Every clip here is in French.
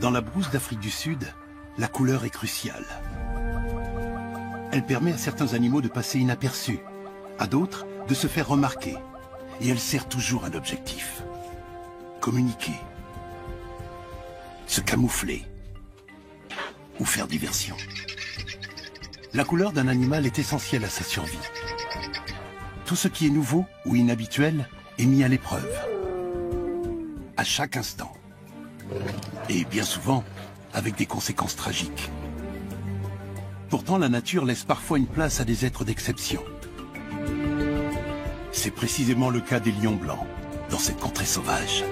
Dans la brousse d'Afrique du Sud, la couleur est cruciale. Elle permet à certains animaux de passer inaperçus, à d'autres de se faire remarquer. Et elle sert toujours un objectif. Communiquer, se camoufler ou faire diversion. La couleur d'un animal est essentielle à sa survie. Tout ce qui est nouveau ou inhabituel est mis à l'épreuve. À chaque instant. Et bien souvent, avec des conséquences tragiques. Pourtant, la nature laisse parfois une place à des êtres d'exception. C'est précisément le cas des lions blancs, dans cette contrée sauvage.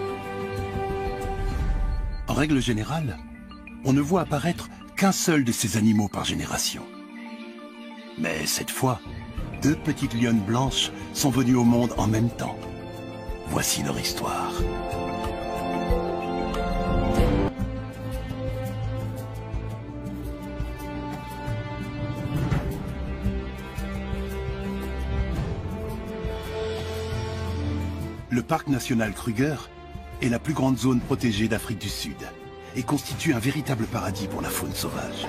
En règle générale, on ne voit apparaître qu'un seul de ces animaux par génération. Mais cette fois, 2 petites lionnes blanches sont venues au monde en même temps. Voici leur histoire. Le parc national Kruger est la plus grande zone protégée d'Afrique du Sud et constitue un véritable paradis pour la faune sauvage.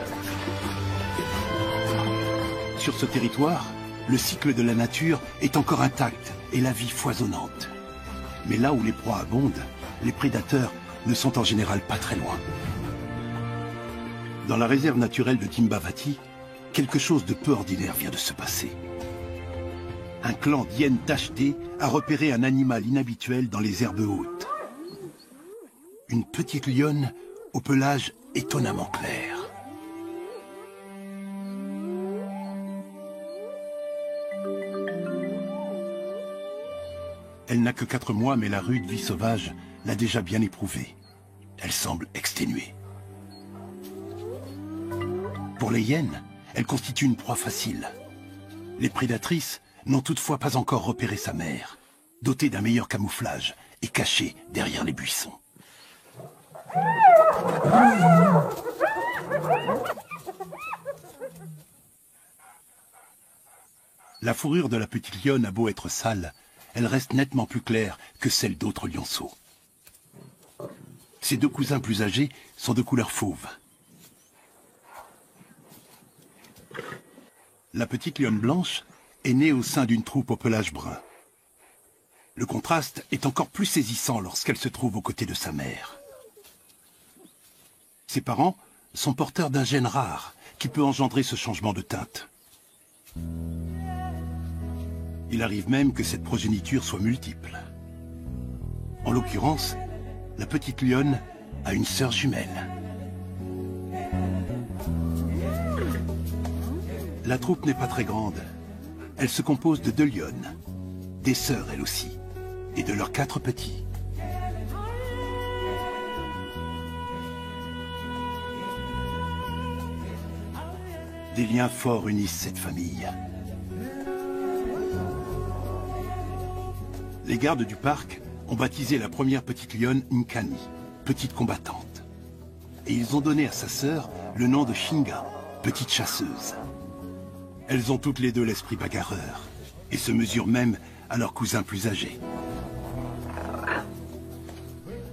Sur ce territoire, le cycle de la nature est encore intact et la vie foisonnante. Mais là où les proies abondent, les prédateurs ne sont en général pas très loin. Dans la réserve naturelle de Timbavati, quelque chose de peu ordinaire vient de se passer. Un clan d'hyènes tachetées a repéré un animal inhabituel dans les herbes hautes. Une petite lionne au pelage étonnamment clair. Elle n'a que 4 mois, mais la rude vie sauvage l'a déjà bien éprouvée. Elle semble exténuée. Pour les hyènes, elle constitue une proie facile. Les prédatrices n'ont toutefois pas encore repéré sa mère, dotée d'un meilleur camouflage et cachée derrière les buissons. La fourrure de la petite lionne a beau être sale, elle reste nettement plus claire que celle d'autres lionceaux. Ses 2 cousins plus âgés sont de couleur fauve. La petite lionne blanche est née au sein d'une troupe au pelage brun. Le contraste est encore plus saisissant lorsqu'elle se trouve aux côtés de sa mère. Ses parents sont porteurs d'un gène rare qui peut engendrer ce changement de teinte. Il arrive même que cette progéniture soit multiple. En l'occurrence, la petite lionne a une sœur jumelle. La troupe n'est pas très grande. Elle se compose de 2 lionnes, des sœurs elles aussi, et de leurs 4 petits. Des liens forts unissent cette famille. Les gardes du parc ont baptisé la première petite lionne Nkani, petite combattante. Et ils ont donné à sa sœur le nom de Shinga, petite chasseuse. Elles ont toutes les 2 l'esprit bagarreur, et se mesurent même à leurs cousins plus âgés.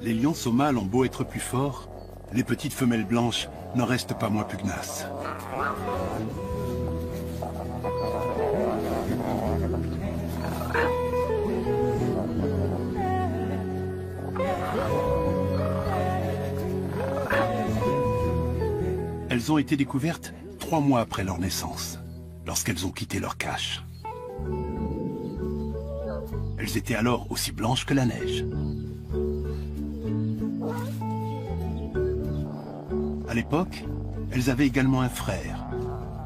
Les lionceaux mâles ont beau être plus forts, les petites femelles blanches n'en restent pas moins pugnaces. Elles ont été découvertes 3 mois après leur naissance, lorsqu'elles ont quitté leur cache. Elles étaient alors aussi blanches que la neige. À l'époque, elles avaient également un frère,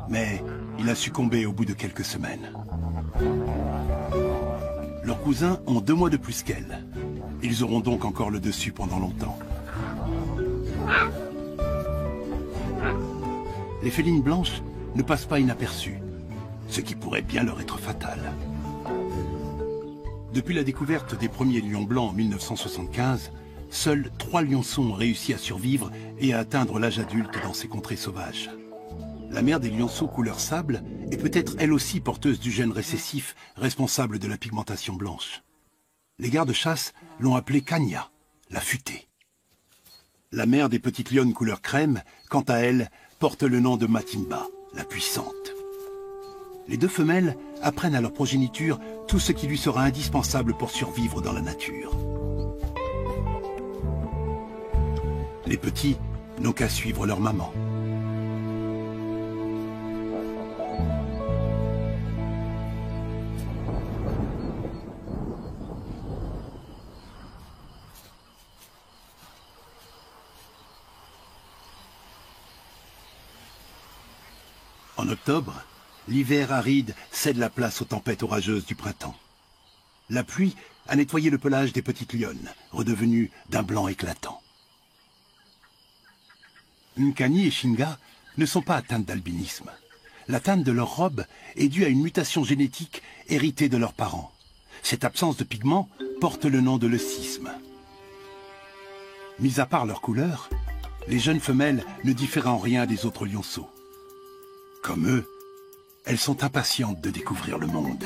mais il a succombé au bout de quelques semaines. Leurs cousins ont 2 mois de plus qu'elles. Ils auront donc encore le dessus pendant longtemps. Les félines blanches ne passent pas inaperçues, ce qui pourrait bien leur être fatal. Depuis la découverte des premiers lions blancs en 1975, seuls 3 lionceaux ont réussi à survivre et à atteindre l'âge adulte dans ces contrées sauvages. La mère des lionceaux couleur sable est peut-être elle aussi porteuse du gène récessif responsable de la pigmentation blanche. Les gardes-chasse l'ont appelée Kanya, la futée. La mère des petites lionnes couleur crème, quant à elle, porte le nom de Matimba, la puissante. Les deux femelles apprennent à leur progéniture tout ce qui lui sera indispensable pour survivre dans la nature. Les petits n'ont qu'à suivre leur maman. En octobre, l'hiver aride cède la place aux tempêtes orageuses du printemps. La pluie a nettoyé le pelage des petites lionnes, redevenues d'un blanc éclatant. Nkani et Shinga ne sont pas atteintes d'albinisme. La teinte de leur robe est due à une mutation génétique héritée de leurs parents. Cette absence de pigments porte le nom de leucisme. Mis à part leur couleur, les jeunes femelles ne diffèrent en rien des autres lionceaux. Comme eux, elles sont impatientes de découvrir le monde.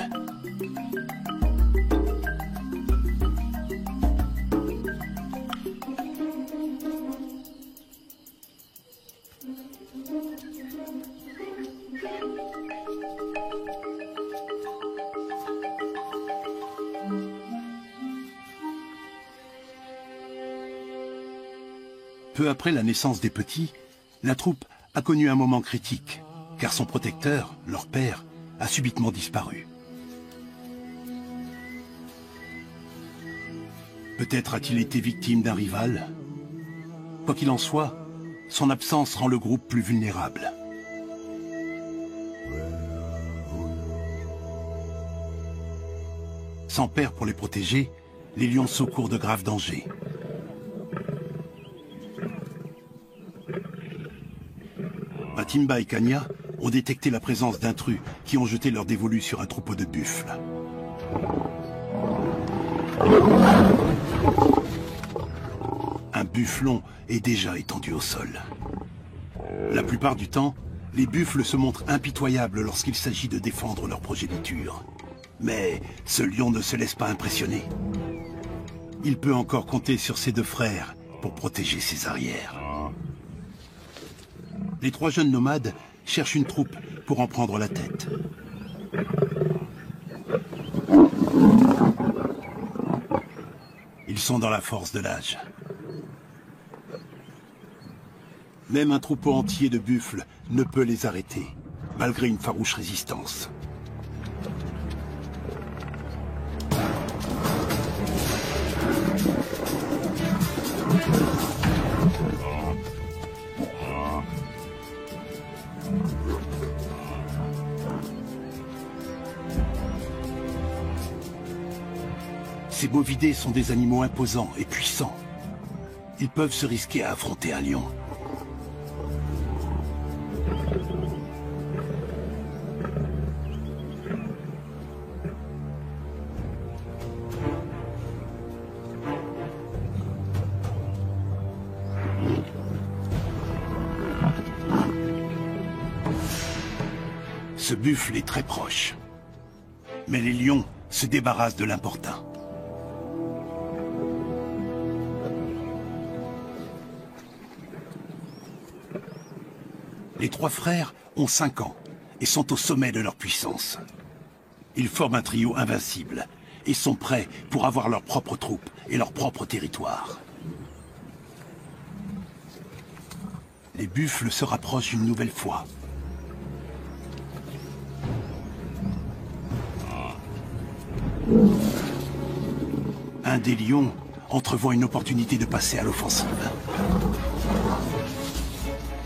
Peu après la naissance des petits, la troupe a connu un moment critique, car son protecteur, leur père, a subitement disparu. Peut-être a-t-il été victime d'un rival. Quoi qu'il en soit, son absence rend le groupe plus vulnérable. Sans père pour les protéger, les lionceaux courent de graves dangers. Matimba et Kanya ont détecté la présence d'intrus qui ont jeté leur dévolu sur un troupeau de buffles. Un bufflon est déjà étendu au sol. La plupart du temps, les buffles se montrent impitoyables lorsqu'il s'agit de défendre leur progéniture. Mais ce lion ne se laisse pas impressionner. Il peut encore compter sur ses deux frères pour protéger ses arrières. Les trois jeunes nomades cherchent une troupe pour en prendre la tête. Ils sont dans la force de l'âge. Même un troupeau entier de buffles ne peut les arrêter, malgré une farouche résistance. Ces bovidés sont des animaux imposants et puissants. Ils peuvent se risquer à affronter un lion. Ce buffle est très proche. Mais les lions se débarrassent de l'importun. Les trois frères ont 5 ans et sont au sommet de leur puissance. Ils forment un trio invincible et sont prêts pour avoir leur propre troupe et leur propre territoire. Les buffles se rapprochent une nouvelle fois. Un des lions entrevoit une opportunité de passer à l'offensive,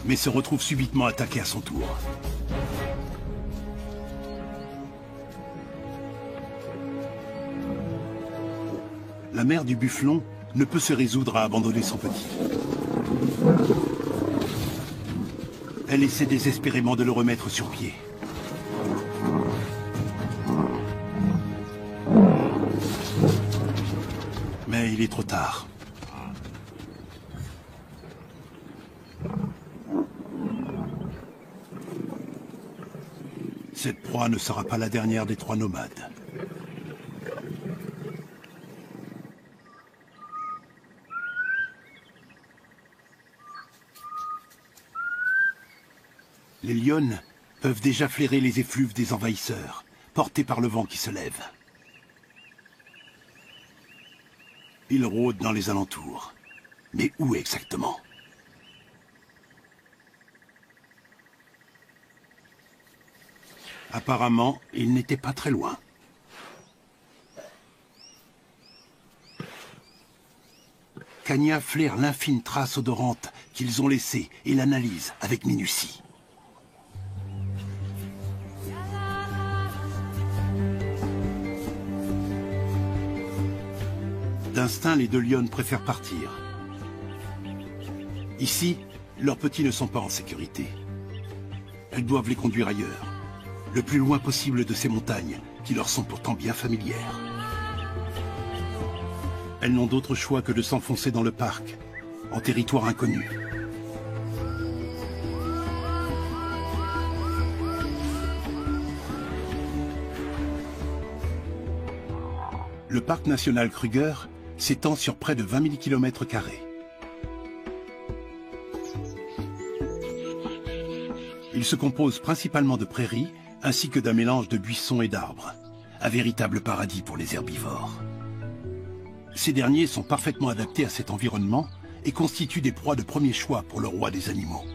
mais se retrouve subitement attaqué à son tour. La mère du bufflon ne peut se résoudre à abandonner son petit. Elle essaie désespérément de le remettre sur pied. Mais il est trop tard. Cette proie ne sera pas la dernière des trois nomades. Les lionnes peuvent déjà flairer les effluves des envahisseurs, portés par le vent qui se lève. Ils rôdent dans les alentours. Mais où exactement? Apparemment, ils n'étaient pas très loin. Kanya flaire l'infime trace odorante qu'ils ont laissée et l'analyse avec minutie. D'instinct, les deux lionnes préfèrent partir. Ici, leurs petits ne sont pas en sécurité. Elles doivent les conduire ailleurs, le plus loin possible de ces montagnes qui leur sont pourtant bien familières. Elles n'ont d'autre choix que de s'enfoncer dans le parc, en territoire inconnu. Le parc national Kruger s'étend sur près de 20 000 km². Il se compose principalement de prairies ainsi que d'un mélange de buissons et d'arbres, un véritable paradis pour les herbivores. Ces derniers sont parfaitement adaptés à cet environnement et constituent des proies de premier choix pour le roi des animaux.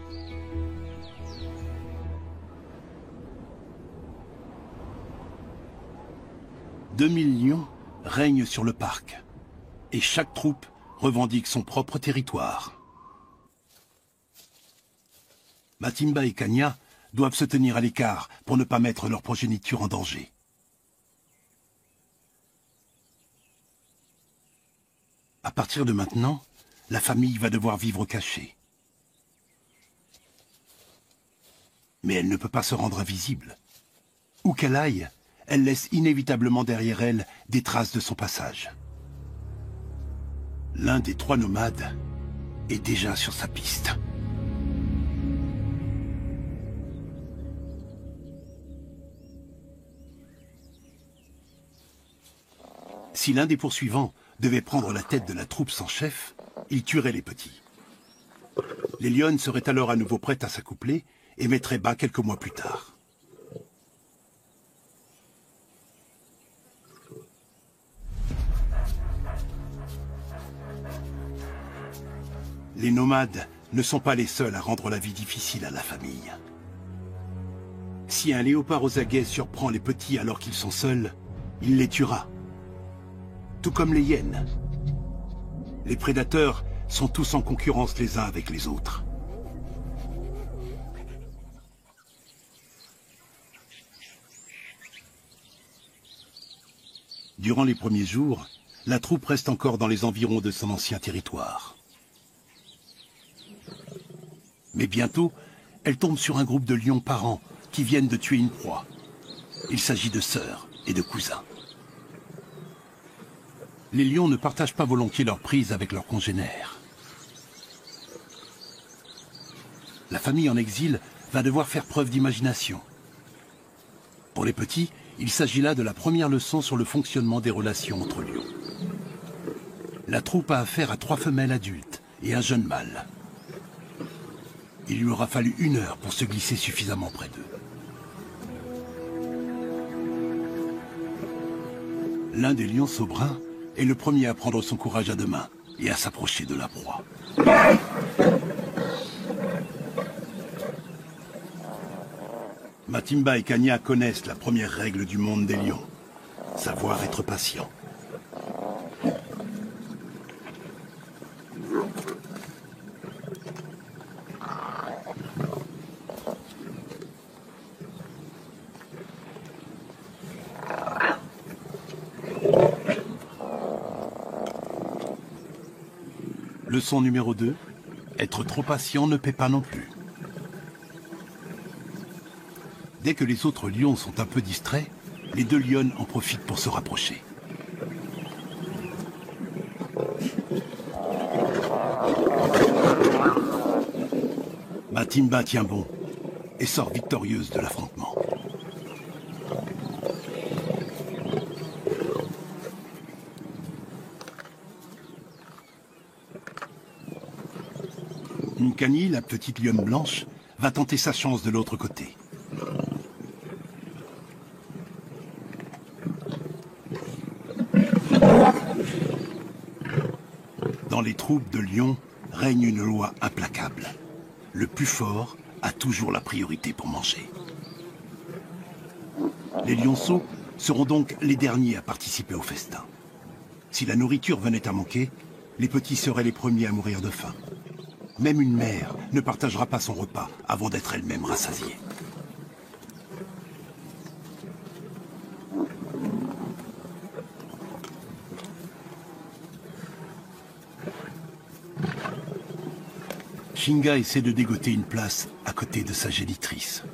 « 2000 lions règnent sur le parc, et chaque troupe revendique son propre territoire. Matimba et Kanya doivent se tenir à l'écart pour ne pas mettre leur progéniture en danger. À partir de maintenant, la famille va devoir vivre cachée. Mais elle ne peut pas se rendre invisible. Où qu'elle aille, elle laisse inévitablement derrière elle des traces de son passage. L'un des trois nomades est déjà sur sa piste. Si l'un des poursuivants devait prendre la tête de la troupe sans chef, il tuerait les petits. Les lionnes seraient alors à nouveau prêtes à s'accoupler et mettraient bas quelques mois plus tard. Les nomades ne sont pas les seuls à rendre la vie difficile à la famille. Si un léopard aux aguets surprend les petits alors qu'ils sont seuls, il les tuera. Tout comme les hyènes. Les prédateurs sont tous en concurrence les uns avec les autres. Durant les premiers jours, la troupe reste encore dans les environs de son ancien territoire. Mais bientôt, elle tombe sur un groupe de lions parents qui viennent de tuer une proie. Il s'agit de sœurs et de cousins. Les lions ne partagent pas volontiers leur prise avec leurs congénères. La famille en exil va devoir faire preuve d'imagination. Pour les petits, il s'agit là de la première leçon sur le fonctionnement des relations entre lions. La troupe a affaire à 3 femelles adultes et un jeune mâle. Il lui aura fallu 1 heure pour se glisser suffisamment près d'eux. L'un des lionceaux bruns est le premier à prendre son courage à 2 mains et à s'approcher de la proie. Matimba et Kanya connaissent la première règle du monde des lions, savoir être patient. Leçon numéro 2, être trop patient ne paie pas non plus. Dès que les autres lions sont un peu distraits, les 2 lionnes en profitent pour se rapprocher. Matimba tient bon et sort victorieuse de l'affrontement. Nkani, la petite lionne blanche, va tenter sa chance de l'autre côté. Dans les troupes de lions règne une loi implacable. Le plus fort a toujours la priorité pour manger. Les lionceaux seront donc les derniers à participer au festin. Si la nourriture venait à manquer, les petits seraient les premiers à mourir de faim. Même une mère ne partagera pas son repas avant d'être elle-même rassasiée. Shinga essaie de dégoter une place à côté de sa génitrice.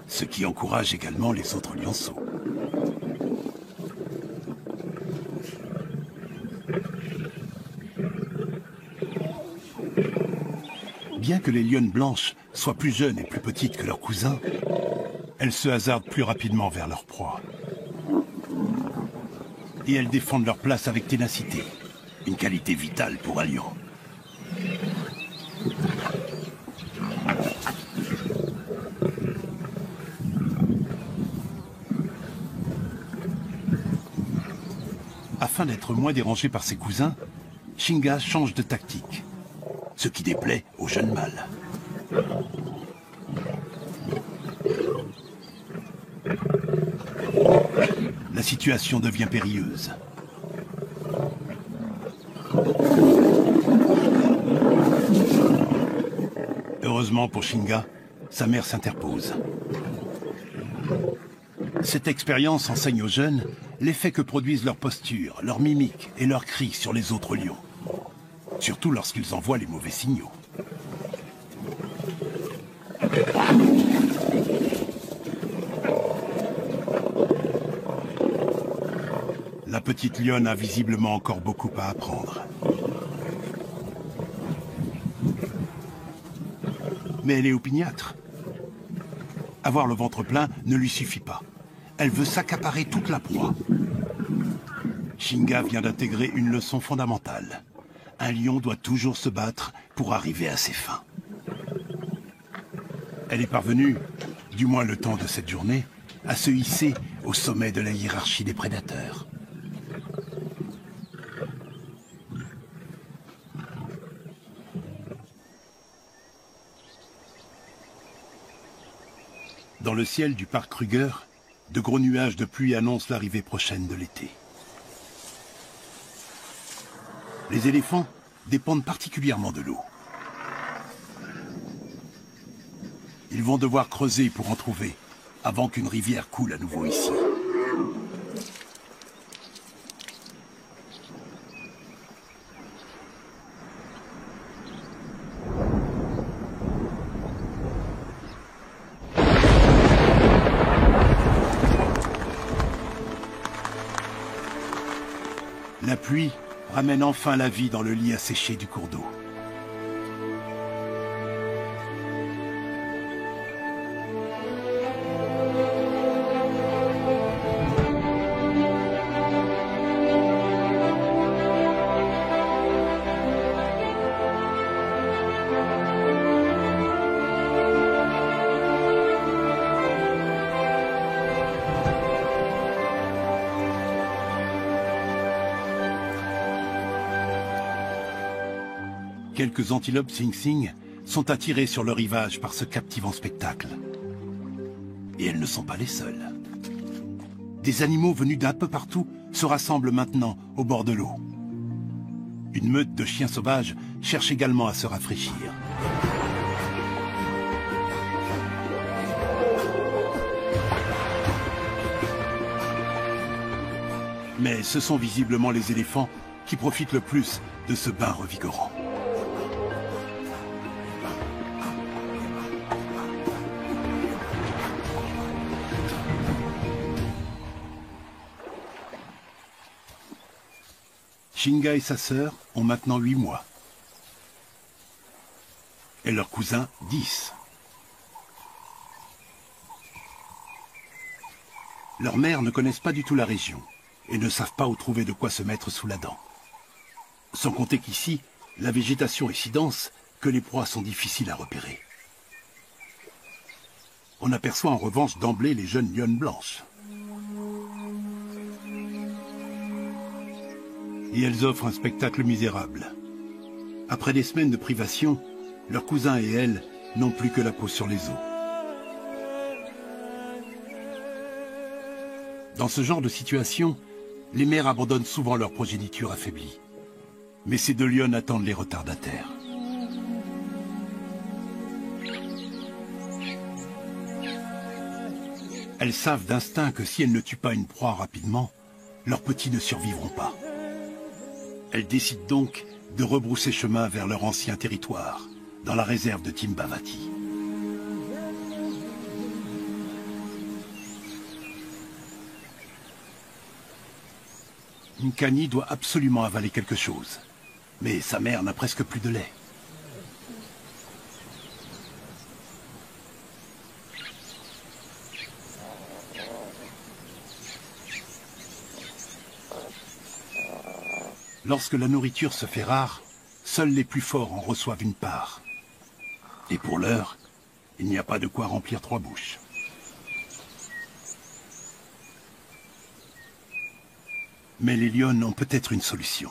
Ce qui encourage également les autres lionceaux. Bien que les lionnes blanches soient plus jeunes et plus petites que leurs cousins, elles se hasardent plus rapidement vers leur proie. Et elles défendent leur place avec ténacité, une qualité vitale pour un lion. Afin d'être moins dérangé par ses cousins, Shinga change de tactique, ce qui déplaît au jeune mâle. La situation devient périlleuse. Heureusement pour Shinga, sa mère s'interpose. Cette expérience enseigne aux jeunes l'effet que produisent leur posture, leur mimique et leurs cris sur les autres lions. Surtout lorsqu'ils envoient les mauvais signaux. La petite lionne a visiblement encore beaucoup à apprendre. Mais elle est opiniâtre. Avoir le ventre plein ne lui suffit pas. Elle veut s'accaparer toute la proie. Shinga vient d'intégrer une leçon fondamentale. Un lion doit toujours se battre pour arriver à ses fins. Elle est parvenue, du moins le temps de cette journée, à se hisser au sommet de la hiérarchie des prédateurs. Dans le ciel du parc Kruger, de gros nuages de pluie annoncent l'arrivée prochaine de l'été. Les éléphants dépendent particulièrement de l'eau. Ils vont devoir creuser pour en trouver, avant qu'une rivière coule à nouveau ici. La pluie ramène enfin la vie dans le lit asséché du cours d'eau. Quelques antilopes Sing Sing sont attirées sur le rivage par ce captivant spectacle. Et elles ne sont pas les seules. Des animaux venus d'un peu partout se rassemblent maintenant au bord de l'eau. Une meute de chiens sauvages cherche également à se rafraîchir. Mais ce sont visiblement les éléphants qui profitent le plus de ce bain revigorant. Shinga et sa sœur ont maintenant 8 mois. Et leur cousin 10. Leurs mères ne connaissent pas du tout la région. et ne savent pas où trouver de quoi se mettre sous la dent. Sans compter qu'ici, la végétation est si dense que les proies sont difficiles à repérer. On aperçoit en revanche d'emblée les jeunes lionnes blanches. Et elles offrent un spectacle misérable. Après des semaines de privation, leurs cousins et elles n'ont plus que la peau sur les os. Dans ce genre de situation, les mères abandonnent souvent leur progéniture affaiblie. Mais ces deux lionnes attendent les retardataires. Elles savent d'instinct que si elles ne tuent pas une proie rapidement, leurs petits ne survivront pas. Elles décident donc de rebrousser chemin vers leur ancien territoire, dans la réserve de Timbavati. Nkani doit absolument avaler quelque chose, mais sa mère n'a presque plus de lait. Lorsque la nourriture se fait rare, seuls les plus forts en reçoivent une part. Et pour l'heure, il n'y a pas de quoi remplir 3 bouches. Mais les lionnes ont peut-être une solution.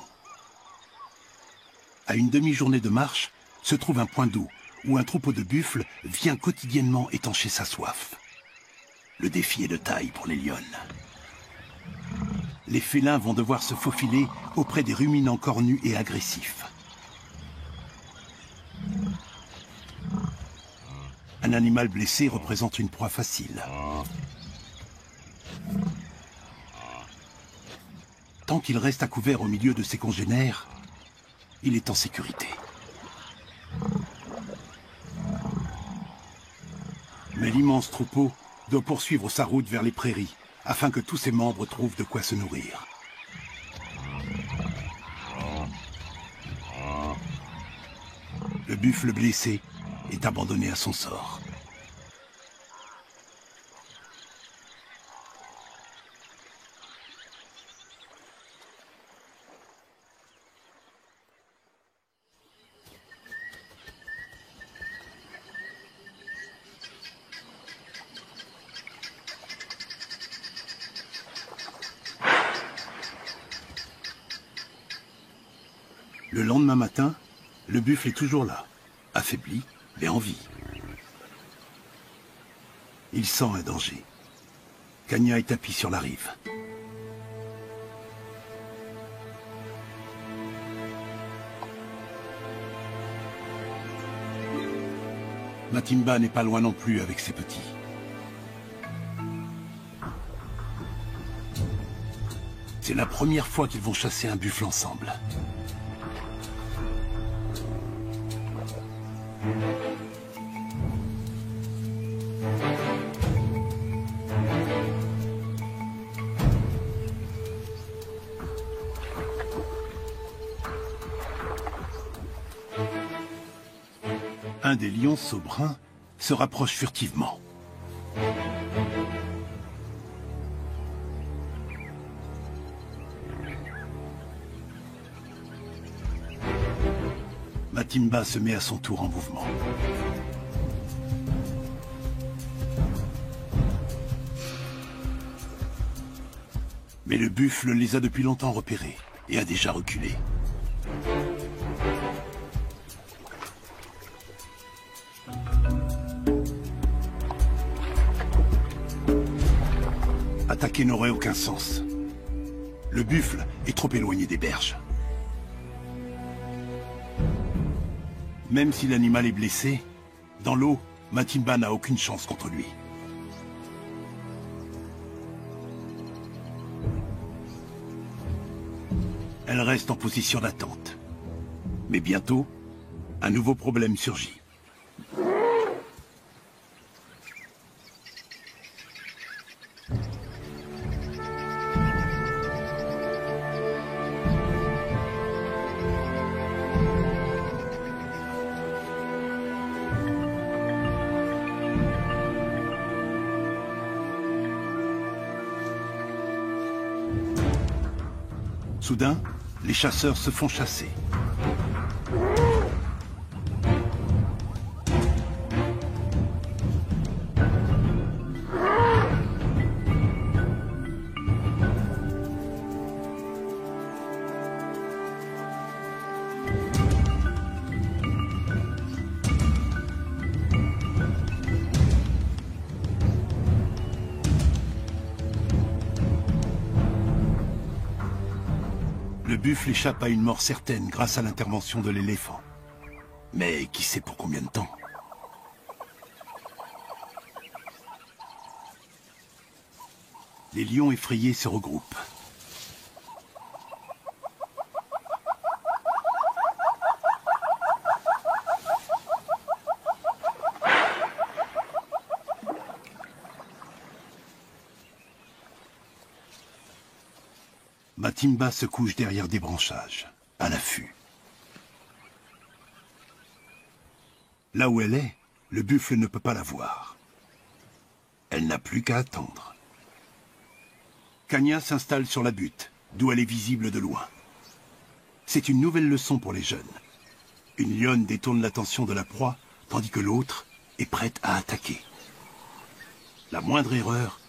À une demi-journée de marche, se trouve un point d'eau où un troupeau de buffles vient quotidiennement étancher sa soif. Le défi est de taille pour les lionnes. Les félins vont devoir se faufiler auprès des ruminants cornus et agressifs. Un animal blessé représente une proie facile. Tant qu'il reste à couvert au milieu de ses congénères, il est en sécurité. Mais l'immense troupeau doit poursuivre sa route vers les prairies, afin que tous ses membres trouvent de quoi se nourrir. Le buffle blessé est abandonné à son sort. Le lendemain matin, le buffle est toujours là, affaibli, mais en vie. Il sent un danger. Kanya est tapie sur la rive. Matimba n'est pas loin non plus avec ses petits. C'est la première fois qu'ils vont chasser un buffle ensemble. Un des lionceaux bruns se rapproche furtivement. Matimba se met à son tour en mouvement. Mais le buffle les a depuis longtemps repérés et a déjà reculé. Attaquer n'aurait aucun sens. Le buffle est trop éloigné des berges. Même si l'animal est blessé, dans l'eau, Matimba n'a aucune chance contre lui. Elle reste en position d'attente. Mais bientôt, un nouveau problème surgit. Soudain, les chasseurs se font chasser. Le buffle échappe à une mort certaine grâce à l'intervention de l'éléphant. Mais qui sait pour combien de temps? Les lions effrayés se regroupent. Matimba se couche derrière des branchages, à l'affût. Là où elle est, le buffle ne peut pas la voir. Elle n'a plus qu'à attendre. Kanya s'installe sur la butte, d'où elle est visible de loin. C'est une nouvelle leçon pour les jeunes. Une lionne détourne l'attention de la proie, tandis que l'autre est prête à attaquer. La moindre erreur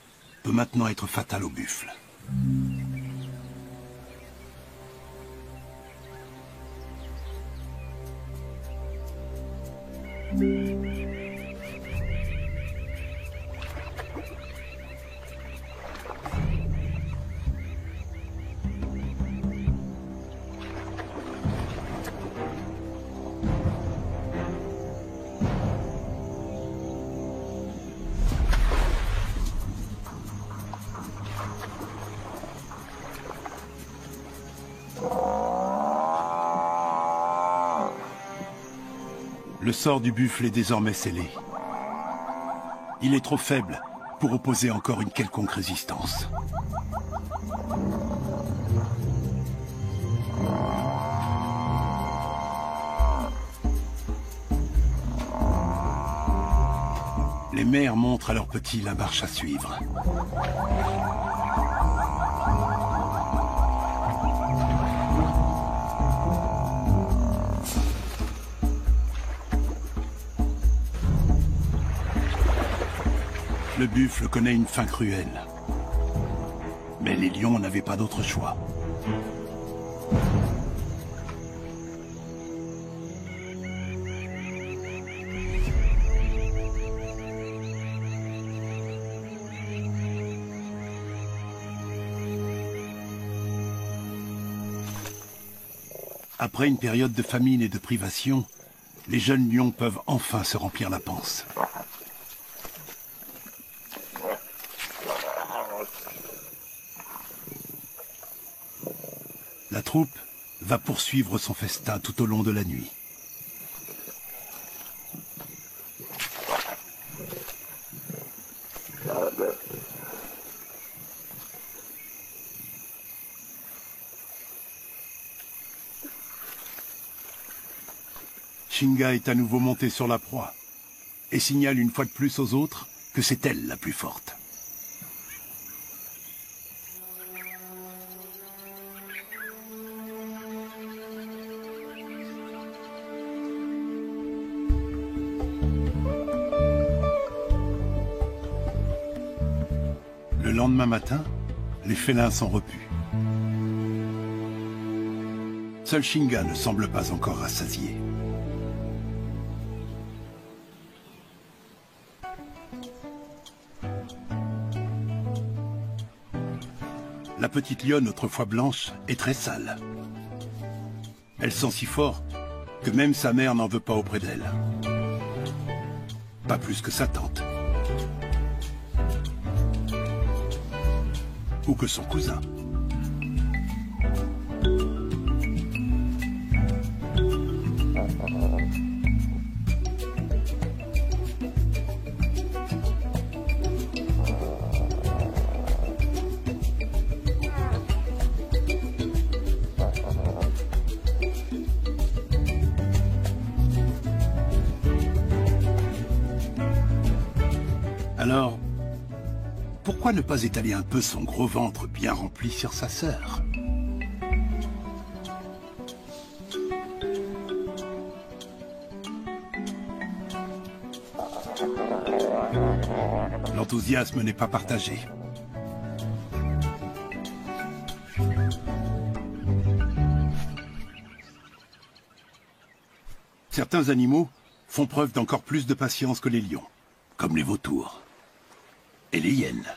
peut maintenant être fatale au buffle. Le sort du buffle est désormais scellé. Il est trop faible pour opposer encore une quelconque résistance. Les mères montrent à leurs petits la marche à suivre. Le buffle connaît une faim cruelle. Mais les lions n'avaient pas d'autre choix. Après une période de famine et de privation, les jeunes lions peuvent enfin se remplir la panse. La troupe va poursuivre son festin tout au long de la nuit. Shinga est à nouveau montée sur la proie et signale une fois de plus aux autres que c'est elle la plus forte. Le lendemain matin, les félins sont repus. Seul Shinga ne semble pas encore rassasié. La petite lionne, autrefois blanche, est très sale. Elle sent si fort que même sa mère n'en veut pas auprès d'elle. Pas plus que sa tante. Ou que son cousin. Alors, pourquoi ne pas étaler un peu son gros ventre bien rempli sur sa sœur? L'enthousiasme n'est pas partagé. Certains animaux font preuve d'encore plus de patience que les lions, comme les vautours et les hyènes.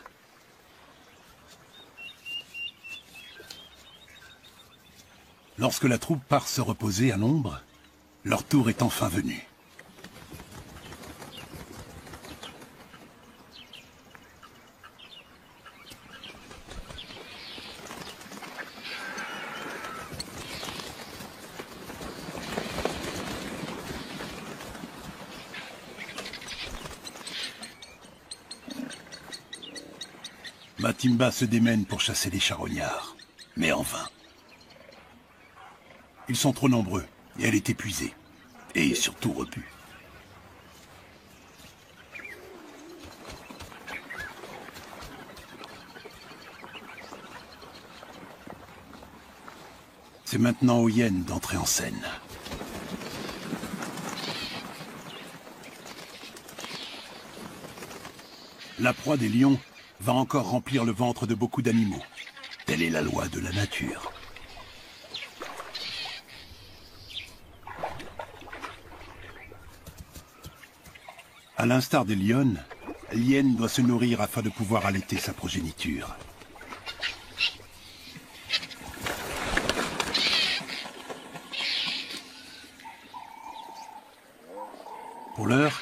Lorsque la troupe part se reposer à l'ombre, leur tour est enfin venu. Matimba se démène pour chasser les charognards, mais en vain. Ils sont trop nombreux, et elle est épuisée, et surtout repue. C'est maintenant aux hyènes d'entrer en scène. La proie des lions va encore remplir le ventre de beaucoup d'animaux. Telle est la loi de la nature. À l'instar des lionnes, l'hyène doit se nourrir afin de pouvoir allaiter sa progéniture. Pour l'heure,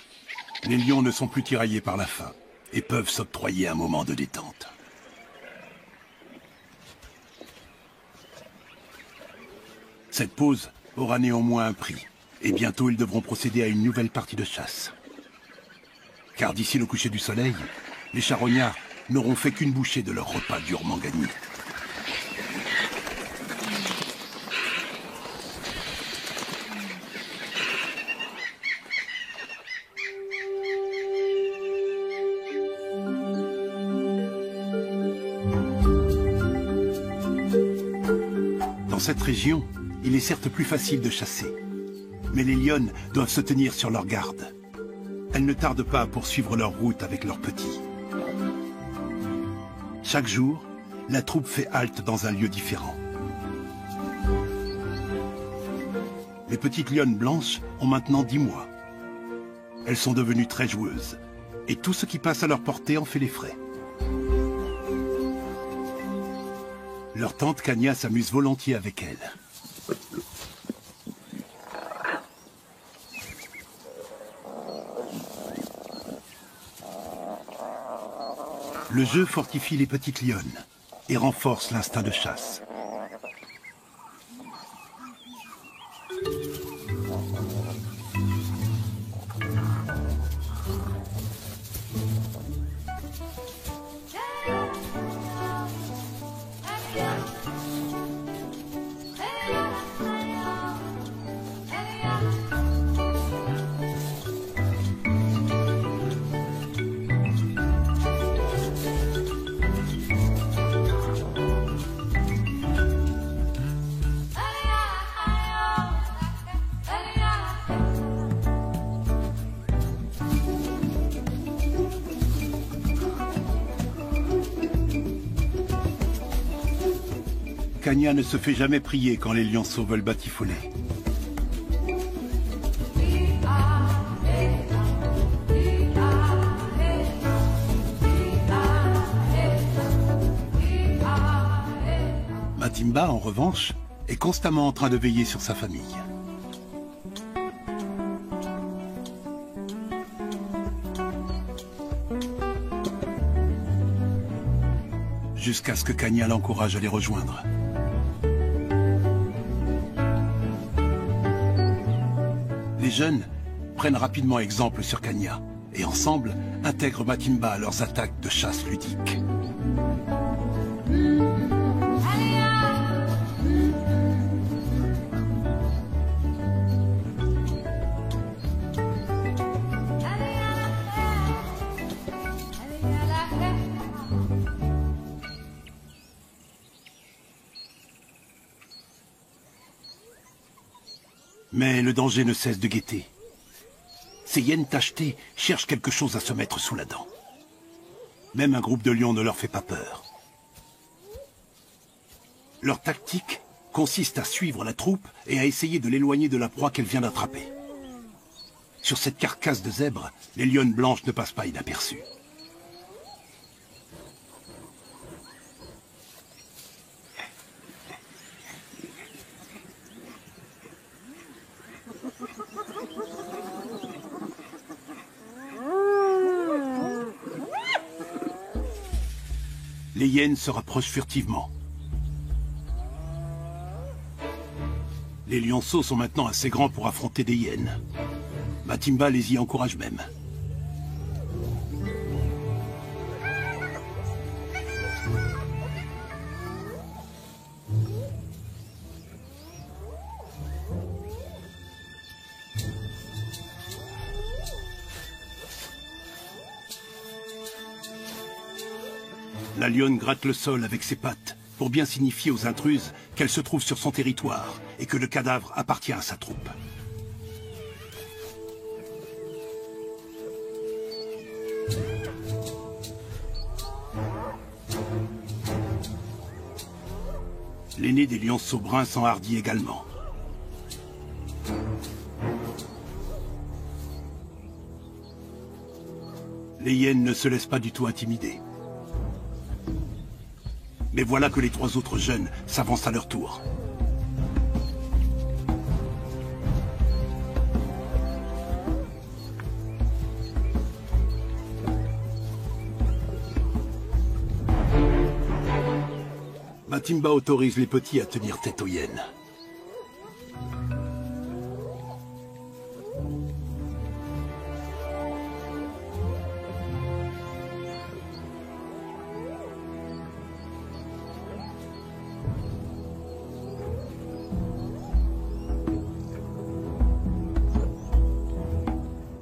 les lions ne sont plus tiraillés par la faim et peuvent s'octroyer un moment de détente. Cette pause aura néanmoins un prix, et bientôt ils devront procéder à une nouvelle partie de chasse. Car d'ici le coucher du soleil, les charognards n'auront fait qu'une bouchée de leur repas durement gagné. Dans cette région, il est certes plus facile de chasser, mais les lionnes doivent se tenir sur leur garde. Elles ne tardent pas à poursuivre leur route avec leurs petits. Chaque jour, la troupe fait halte dans un lieu différent. Les petites lionnes blanches ont maintenant 10 mois. Elles sont devenues très joueuses, et tout ce qui passe à leur portée en fait les frais. Leur tante Kanya s'amuse volontiers avec elles. Le jeu fortifie les petites lionnes et renforce l'instinct de chasse. Kanya ne se fait jamais prier quand les lionceaux veulent batifoler. Matimba, en revanche, est constamment en train de veiller sur sa famille. Jusqu'à ce que Kanya l'encourage à les rejoindre. Les jeunes prennent rapidement exemple sur Kanya et ensemble intègrent Matimba à leurs attaques de chasse ludiques. Mais le danger ne cesse de guetter. Ces hyènes tachetées cherchent quelque chose à se mettre sous la dent. Même un groupe de lions ne leur fait pas peur. Leur tactique consiste à suivre la troupe et à essayer de l'éloigner de la proie qu'elle vient d'attraper. Sur cette carcasse de zèbre, les lionnes blanches ne passent pas inaperçues. Les hyènes se rapprochent furtivement. Les lionceaux sont maintenant assez grands pour affronter des hyènes. Matimba les y encourage même. La lionne gratte le sol avec ses pattes pour bien signifier aux intruses qu'elle se trouve sur son territoire et que le cadavre appartient à sa troupe. L'aîné des lionceaux bruns s'enhardit également. Les hyènes ne se laissent pas du tout intimider. Mais voilà que les trois autres jeunes s'avancent à leur tour. Matimba autorise les petits à tenir tête aux hyènes.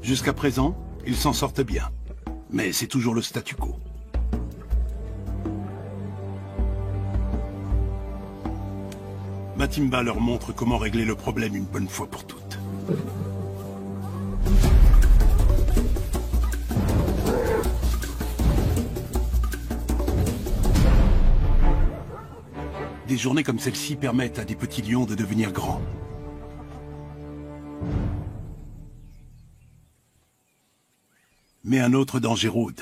Jusqu'à présent, ils s'en sortent bien. Mais c'est toujours le statu quo. Matimba leur montre comment régler le problème une bonne fois pour toutes. Des journées comme celle-ci permettent à des petits lions de devenir grands. Mais un autre danger rôde.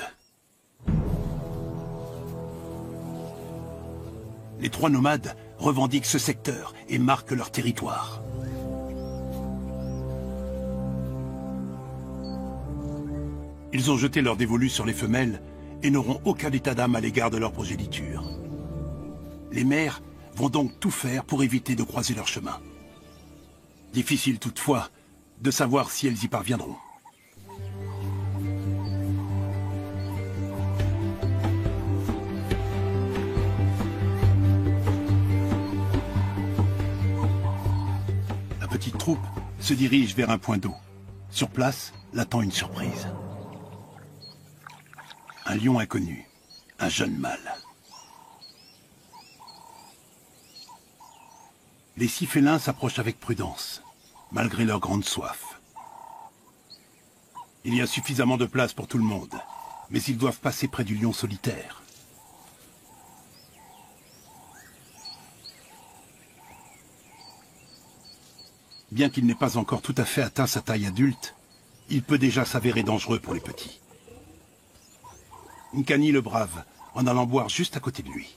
Les trois nomades revendiquent ce secteur et marquent leur territoire. Ils ont jeté leur dévolu sur les femelles et n'auront aucun état d'âme à l'égard de leur progéniture. Les mères vont donc tout faire pour éviter de croiser leur chemin. Difficile toutefois de savoir si elles y parviendront. La petite troupe se dirige vers un point d'eau. Sur place, l'attend une surprise. Un lion inconnu, un jeune mâle. Les 6 félins s'approchent avec prudence, malgré leur grande soif. Il y a suffisamment de place pour tout le monde, mais ils doivent passer près du lion solitaire. Bien qu'il n'ait pas encore tout à fait atteint sa taille adulte, il peut déjà s'avérer dangereux pour les petits. Nkani le brave, en allant boire juste à côté de lui.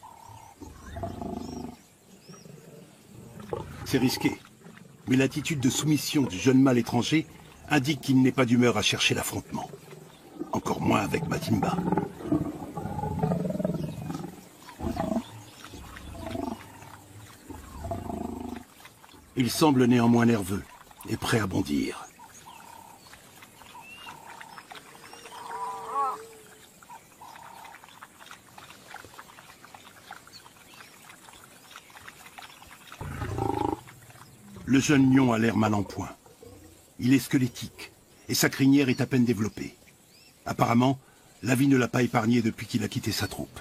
C'est risqué, mais l'attitude de soumission du jeune mâle étranger indique qu'il n'est pas d'humeur à chercher l'affrontement. Encore moins avec Matimba. Il semble néanmoins nerveux et prêt à bondir. Le jeune lion a l'air mal en point. Il est squelettique et sa crinière est à peine développée. Apparemment, la vie ne l'a pas épargné depuis qu'il a quitté sa troupe.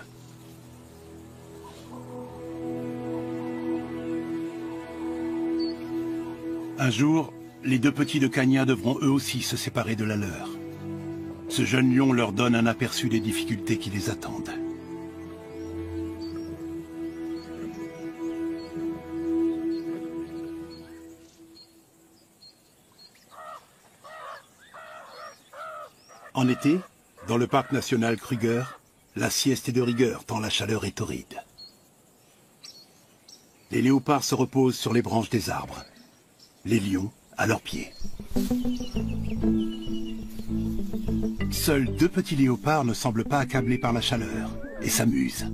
Un jour, les 2 petits de Kanya devront eux aussi se séparer de la leur. Ce jeune lion leur donne un aperçu des difficultés qui les attendent. En été, dans le parc national Kruger, la sieste est de rigueur tant la chaleur est torride. Les léopards se reposent sur les branches des arbres, les lions à leurs pieds. Seuls 2 petits léopards ne semblent pas accablés par la chaleur et s'amusent.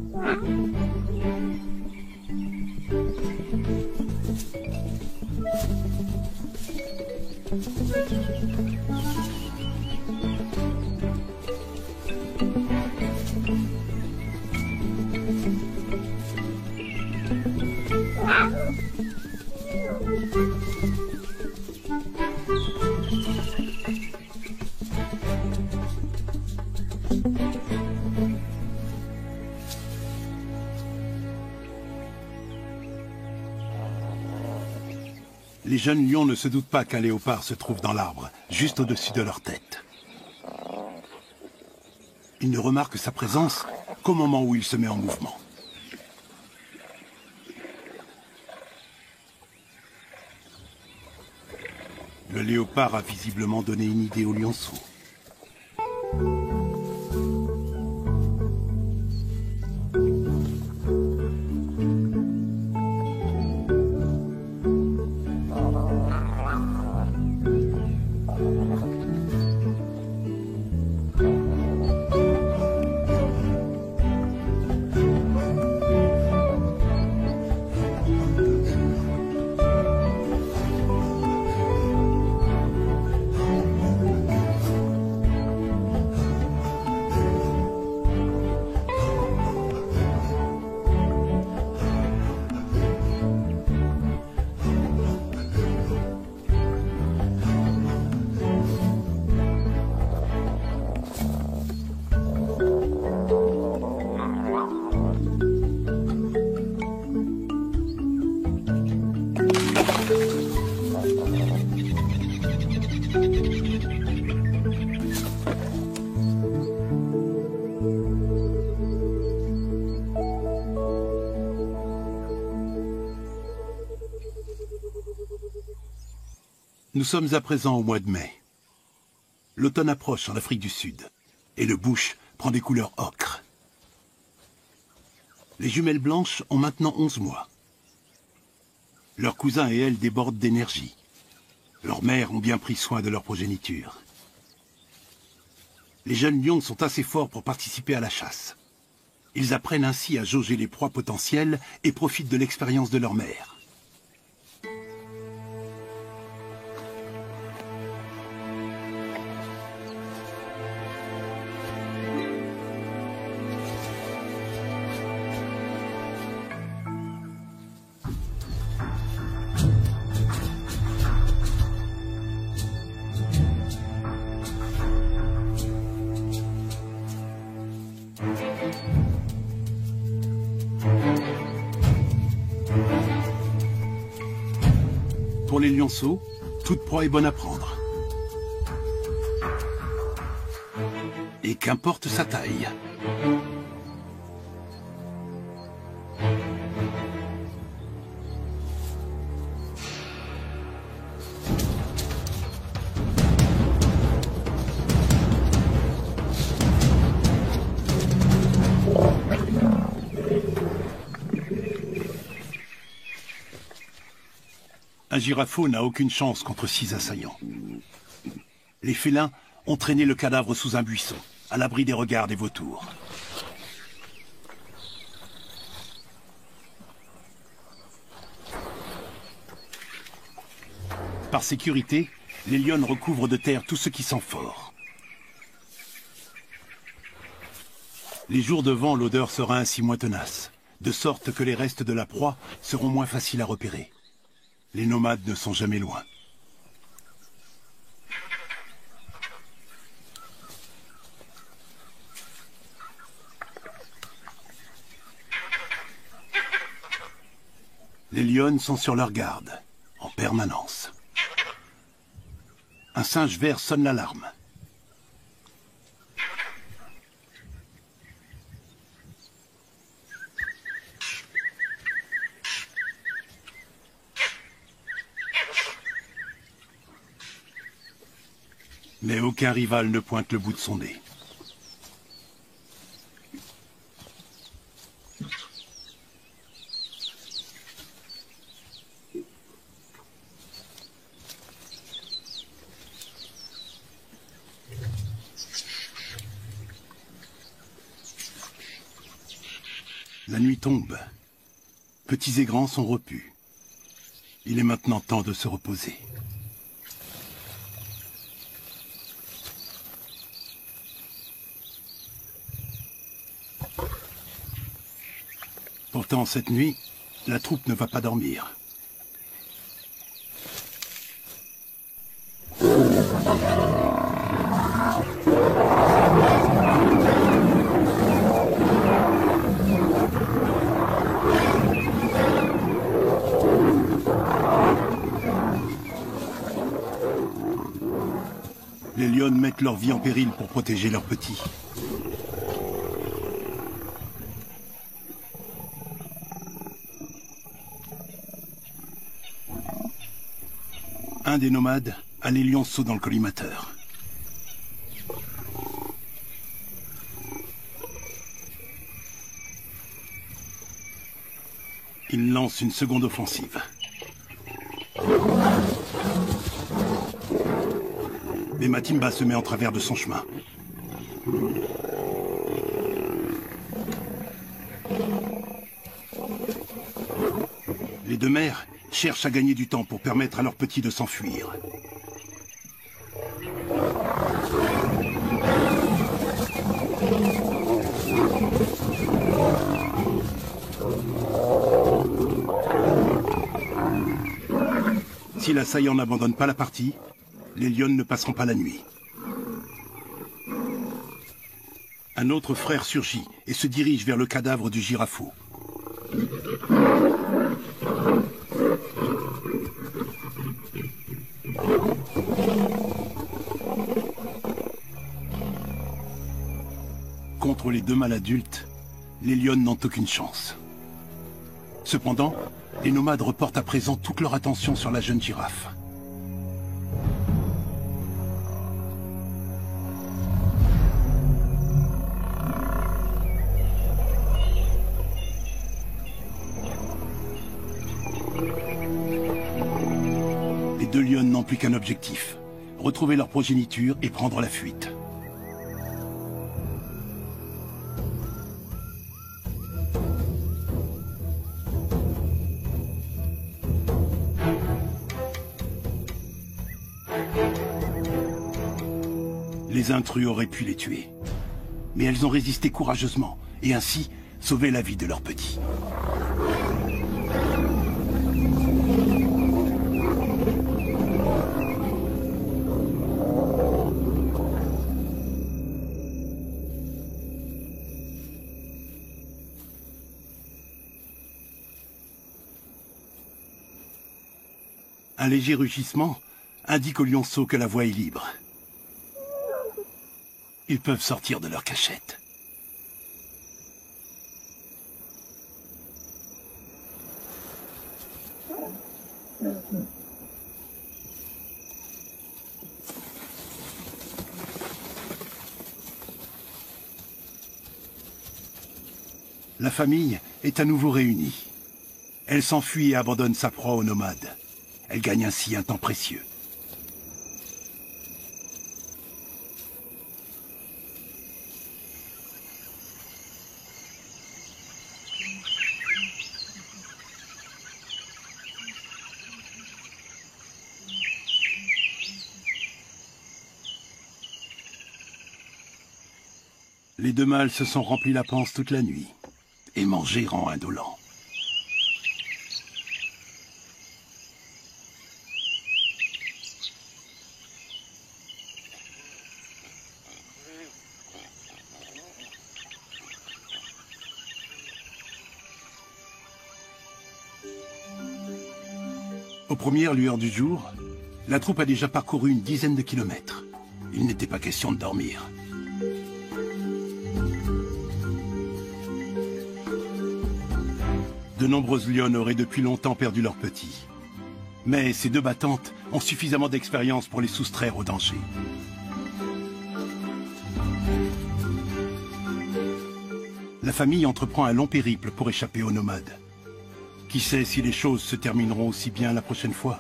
Les jeunes lions ne se doutent pas qu'un léopard se trouve dans l'arbre, juste au-dessus de leur tête. Ils ne remarquent sa présence qu'au moment où il se met en mouvement. Le léopard a visiblement donné une idée au lionceau. Nous sommes à présent au mois de mai. L'automne approche en Afrique du Sud, et le bush prend des couleurs ocre. Les jumelles blanches ont maintenant 11 mois. Leurs cousins et elles débordent d'énergie. Leurs mères ont bien pris soin de leur progéniture. Les jeunes lions sont assez forts pour participer à la chasse. Ils apprennent ainsi à jauger les proies potentielles et profitent de l'expérience de leur mère. Pour les lionceaux, toute proie est bonne à prendre. Et qu'importe sa taille. Un girafeau n'a aucune chance contre 6 assaillants. Les félins ont traîné le cadavre sous un buisson, à l'abri des regards des vautours. Par sécurité, les lionnes recouvrent de terre tout ce qui sent fort. Les jours de vent, l'odeur sera ainsi moins tenace, de sorte que les restes de la proie seront moins faciles à repérer. Les nomades ne sont jamais loin. Les lionnes sont sur leur garde, en permanence. Un singe vert sonne l'alarme. Mais aucun rival ne pointe le bout de son nez. La nuit tombe. Petits et grands sont repus. Il est maintenant temps de se reposer. Pourtant, cette nuit, la troupe ne va pas dormir. Les lionnes mettent leur vie en péril pour protéger leurs petits. Un des nomades a les lionceaux dans le collimateur. Il lance une seconde offensive. Mais Matimba se met en travers de son chemin. Les deux mères cherchent à gagner du temps pour permettre à leurs petits de s'enfuir. Si l'assaillant n'abandonne pas la partie, les lionnes ne passeront pas la nuit. Un autre frère surgit et se dirige vers le cadavre du girafeau. Contre les deux mâles adultes, les lionnes n'ont aucune chance. Cependant, les nomades reportent à présent toute leur attention sur la jeune girafe. Les deux lionnes n'ont plus qu'un objectif, retrouver leur progéniture et prendre la fuite. Les intrus auraient pu les tuer. Mais elles ont résisté courageusement et ainsi sauvé la vie de leurs petits. Un léger rugissement indique aux lionceaux que la voie est libre. Ils peuvent sortir de leur cachette. La famille est à nouveau réunie. Elle s'enfuit et abandonne sa proie aux nomades. Elle gagne ainsi un temps précieux. Les deux mâles se sont remplis la panse toute la nuit, et manger rend indolent. Aux premières lueurs du jour, la troupe a déjà parcouru une dizaine de kilomètres. Il n'était pas question de dormir. De nombreuses lionnes auraient depuis longtemps perdu leurs petits. Mais ces deux battantes ont suffisamment d'expérience pour les soustraire au danger. la famille entreprend un long périple pour échapper aux nomades. Qui sait si les choses se termineront aussi bien la prochaine fois?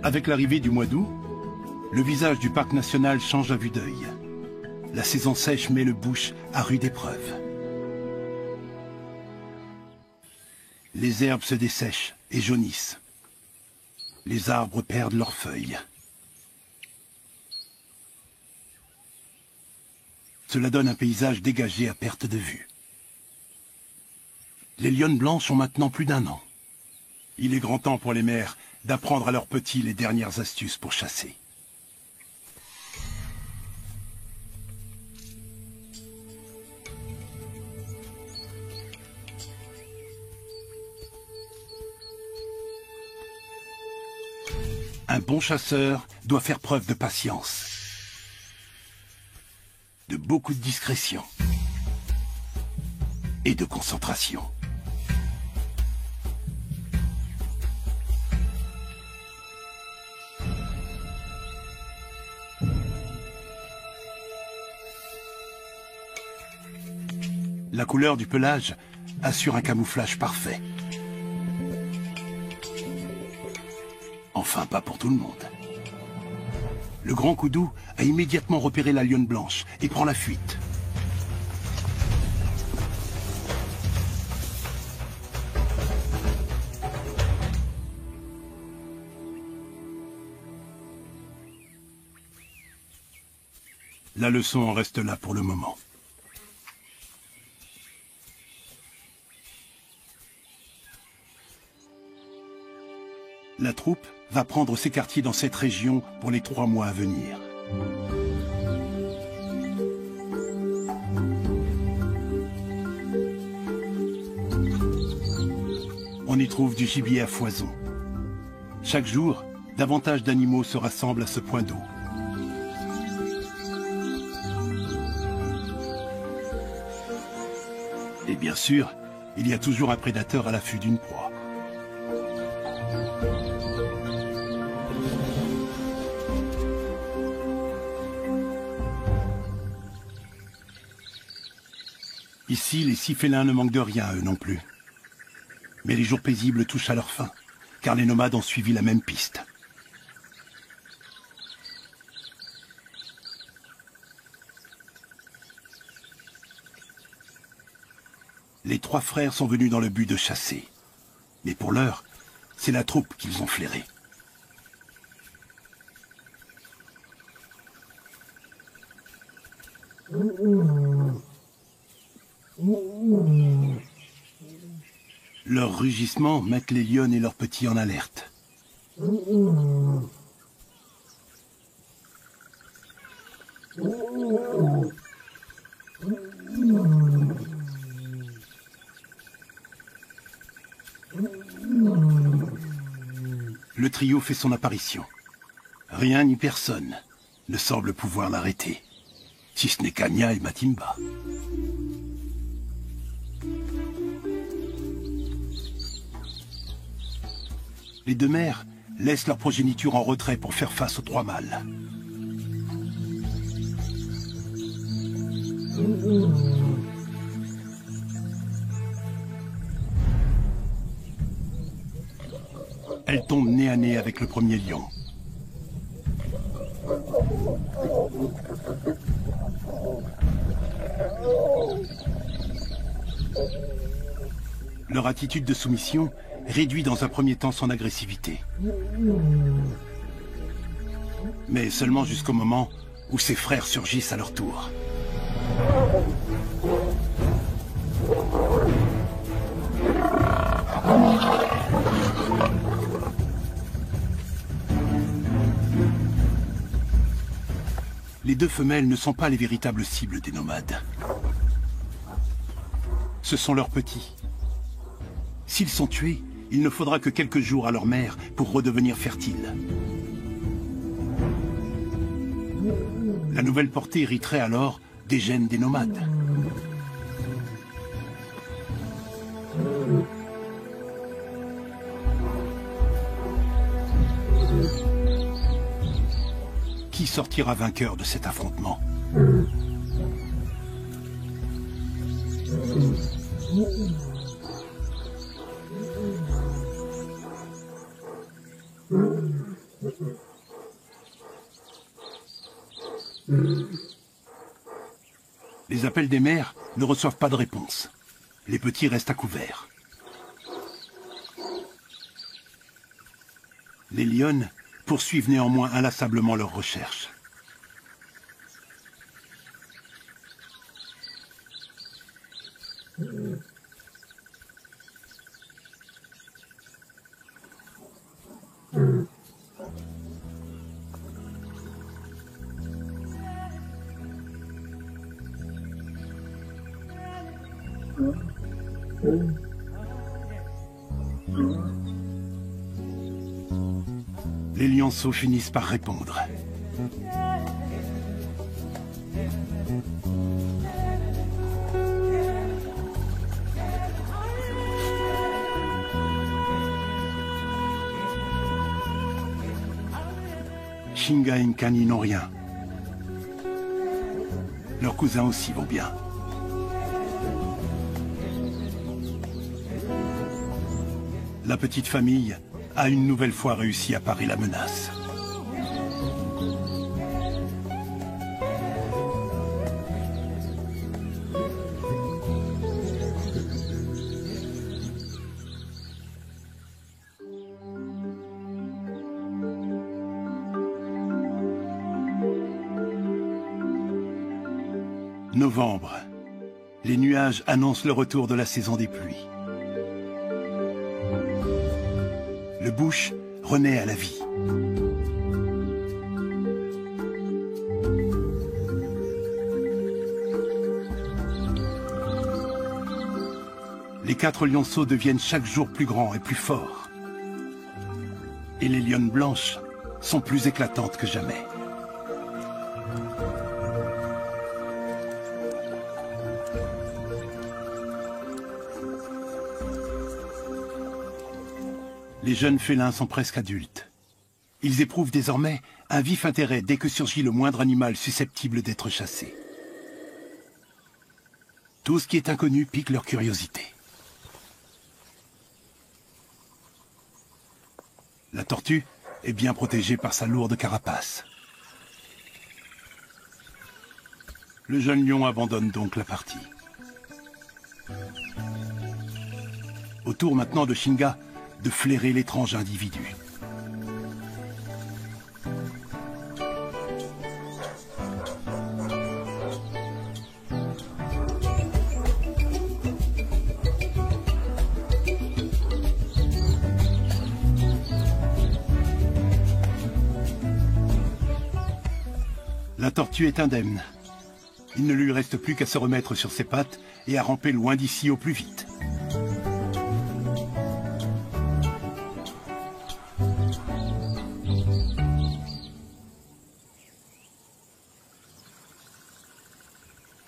Avec l'arrivée du mois d'août, le visage du parc national change à vue d'œil. La saison sèche met le bush à rude épreuve. Les herbes se dessèchent et jaunissent. Les arbres perdent leurs feuilles. Cela donne un paysage dégagé à perte de vue. Les lionnes blanches ont maintenant plus d'1 an. Il est grand temps pour les mères d'apprendre à leurs petits les dernières astuces pour chasser. Un bon chasseur doit faire preuve de patience, de beaucoup de discrétion et de concentration. La couleur du pelage assure un camouflage parfait. Enfin, pas pour tout le monde. Le grand Koudou a immédiatement repéré la lionne blanche et prend la fuite. La leçon en reste là pour le moment. La troupe va prendre ses quartiers dans cette région pour les 3 mois à venir. On y trouve du gibier à foison. Chaque jour, davantage d'animaux se rassemblent à ce point d'eau. Et bien sûr, il y a toujours un prédateur à l'affût d'une proie. Ici, les 6 félins ne manquent de rien, eux non plus. Mais les jours paisibles touchent à leur fin, car les nomades ont suivi la même piste. Les 3 frères sont venus dans le but de chasser. Mais pour l'heure, c'est la troupe qu'ils ont flairée. Leurs rugissements mettent les lionnes et leurs petits en alerte. Le trio fait son apparition. Rien ni personne ne semble pouvoir l'arrêter, si ce n'est Kanya et Matimba. Les 2 mères laissent leur progéniture en retrait pour faire face aux 3 mâles. Elle tombe nez à nez avec le premier lion. Leur attitude de soumission réduit dans un premier temps son agressivité. Mais seulement jusqu'au moment où ses frères surgissent à leur tour. Les 2 femelles ne sont pas les véritables cibles des nomades. Ce sont leurs petits. S'ils sont tués, il ne faudra que quelques jours à leur mère pour redevenir fertiles. La nouvelle portée hériterait alors des gènes des nomades. qui sortira vainqueur de cet affrontement? Les appels des mères ne reçoivent pas de réponse. Les petits restent à couvert. Les lionnes poursuivent néanmoins inlassablement leurs recherches. Les lionceaux finissent par répondre. Shinga et Nkani n'ont rien. Leurs cousins aussi vont bien. La petite famille a une nouvelle fois réussi à parer la menace. Novembre. Les nuages annoncent le retour de la saison des pluies. Le bush renaît à la vie. Les 4 lionceaux deviennent chaque jour plus grands et plus forts. Et les lionnes blanches sont plus éclatantes que jamais. Les jeunes félins sont presque adultes. Ils éprouvent désormais un vif intérêt dès que surgit le moindre animal susceptible d'être chassé. Tout ce qui est inconnu pique leur curiosité. La tortue est bien protégée par sa lourde carapace. Le jeune lion abandonne donc la partie. Au tour maintenant de Shinga de flairer l'étrange individu. La tortue est indemne. Il ne lui reste plus qu'à se remettre sur ses pattes et à ramper loin d'ici au plus vite.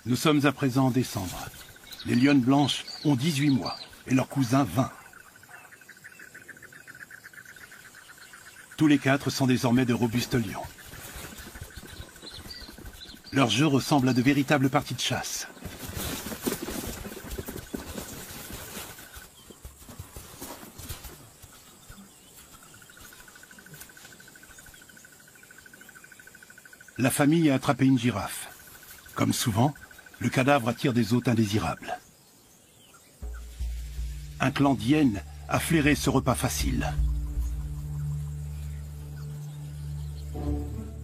Nous sommes à présent en décembre. Les lionnes blanches ont 18 mois et leurs cousins 20. Tous les 4 sont désormais de robustes lions. Leur jeu ressemble à de véritables parties de chasse. La famille a attrapé une girafe. Comme souvent, le cadavre attire des hôtes indésirables. Un clan d'hyènes a flairé ce repas facile.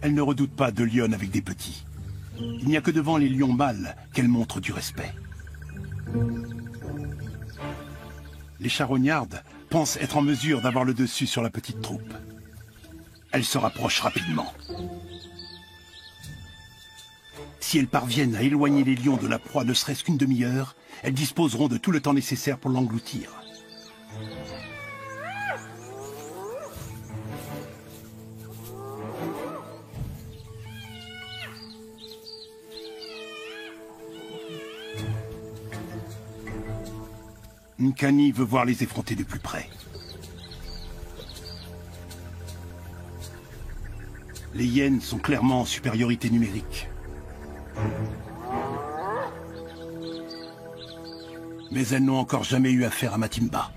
Elle ne redoute pas de lionnes avec des petits. Il n'y a que devant les lions mâles qu'elle montre du respect. Les charognardes pensent être en mesure d'avoir le dessus sur la petite troupe. Elle se rapproche rapidement. Si elles parviennent à éloigner les lions de la proie ne serait-ce qu'une demi-heure, elles disposeront de tout le temps nécessaire pour l'engloutir. Nkani veut voir les effronter de plus près. Les hyènes sont clairement en supériorité numérique. Mais elles n'ont encore jamais eu affaire à Matimba.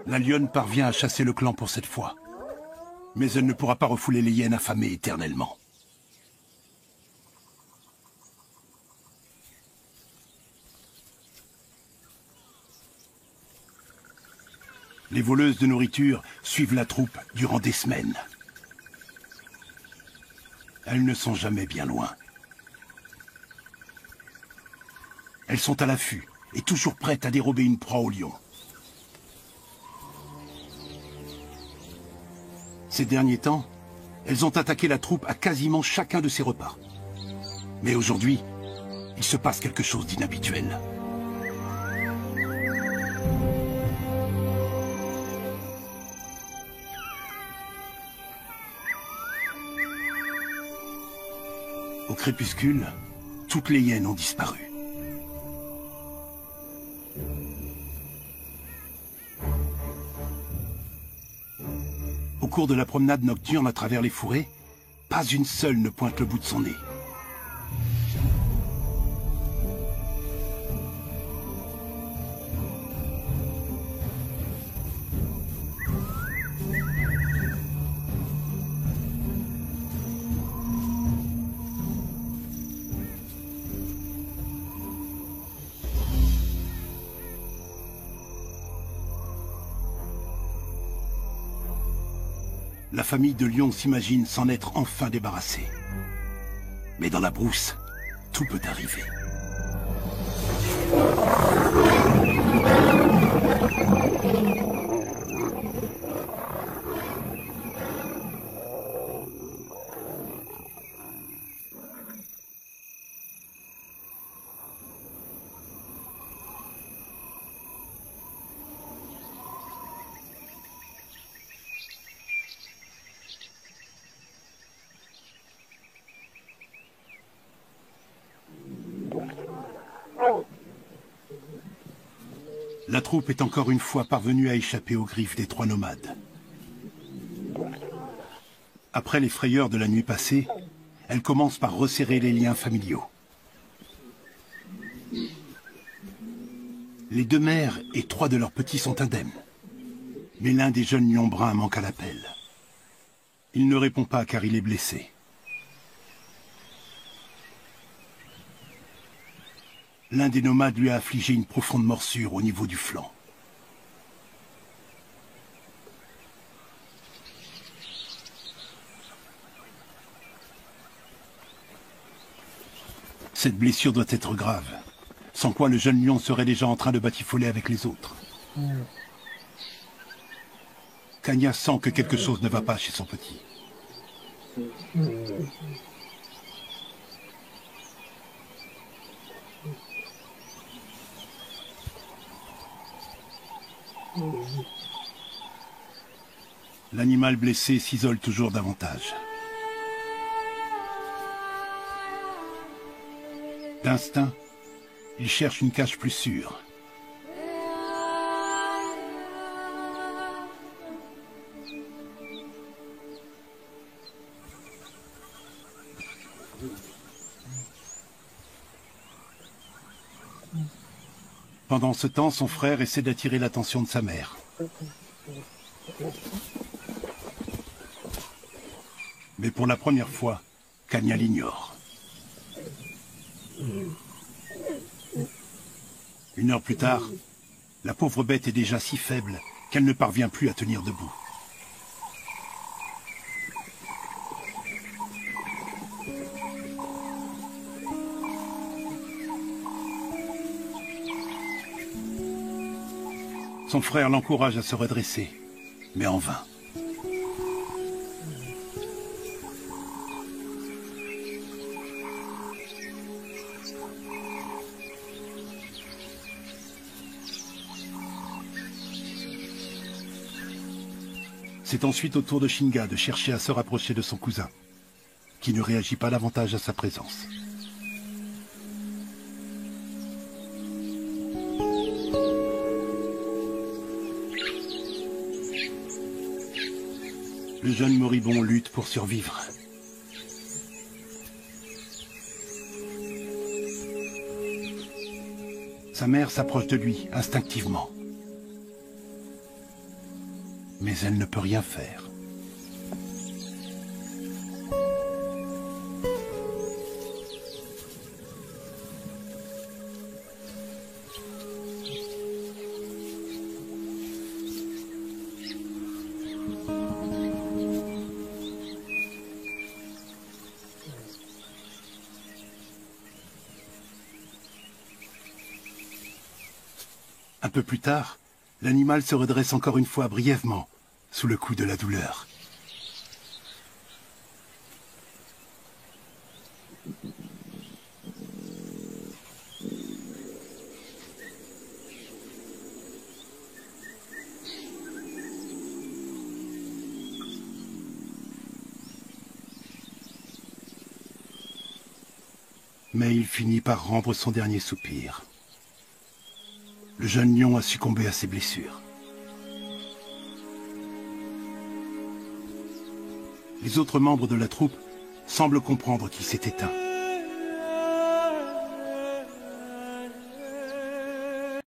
La lionne parvient à chasser le clan pour cette fois. Mais elle ne pourra pas refouler les hyènes affamées éternellement. Les voleuses de nourriture suivent la troupe durant des semaines. Elles ne sont jamais bien loin. Elles sont à l'affût et toujours prêtes à dérober une proie au lion. Ces derniers temps, elles ont attaqué la troupe à quasiment chacun de ses repas. Mais aujourd'hui, il se passe quelque chose d'inhabituel. Au crépuscule, toutes les hyènes ont disparu. Au cours de la promenade nocturne à travers les fourrés, pas une seule ne pointe le bout de son nez. La famille de lions s'imagine s'en être enfin débarrassée. Mais dans la brousse, tout peut arriver. La troupe est encore une fois parvenue à échapper aux griffes des trois nomades. Après les frayeurs de la nuit passée, elle commence par resserrer les liens familiaux. Les deux mères et trois de leurs petits sont indemnes. Mais l'un des jeunes lions bruns manque à l'appel. Il ne répond pas car il est blessé. L'un des nomades lui a affligé une profonde morsure au niveau du flanc. Cette blessure doit être grave, sans quoi le jeune lion serait déjà en train de batifoler avec les autres. Kanya sent que quelque chose ne va pas chez son petit. L'animal blessé s'isole toujours davantage. D'instinct, il cherche une cage plus sûre. Pendant ce temps, son frère essaie d'attirer l'attention de sa mère. Mais pour la première fois, Kanya l'ignore. Une heure plus tard, la pauvre bête est déjà si faible qu'elle ne parvient plus à tenir debout. Son frère l'encourage à se redresser, mais en vain. C'est ensuite au tour de Shinga de chercher à se rapprocher de son cousin, qui ne réagit pas davantage à sa présence. Le jeune moribond lutte pour survivre. Sa mère s'approche de lui, instinctivement. Mais elle ne peut rien faire. Un peu plus tard, l'animal se redresse encore une fois brièvement, sous le coup de la douleur. Mais il finit par rendre son dernier soupir. Le jeune lion a succombé à ses blessures. Les autres membres de la troupe semblent comprendre qu'il s'est éteint.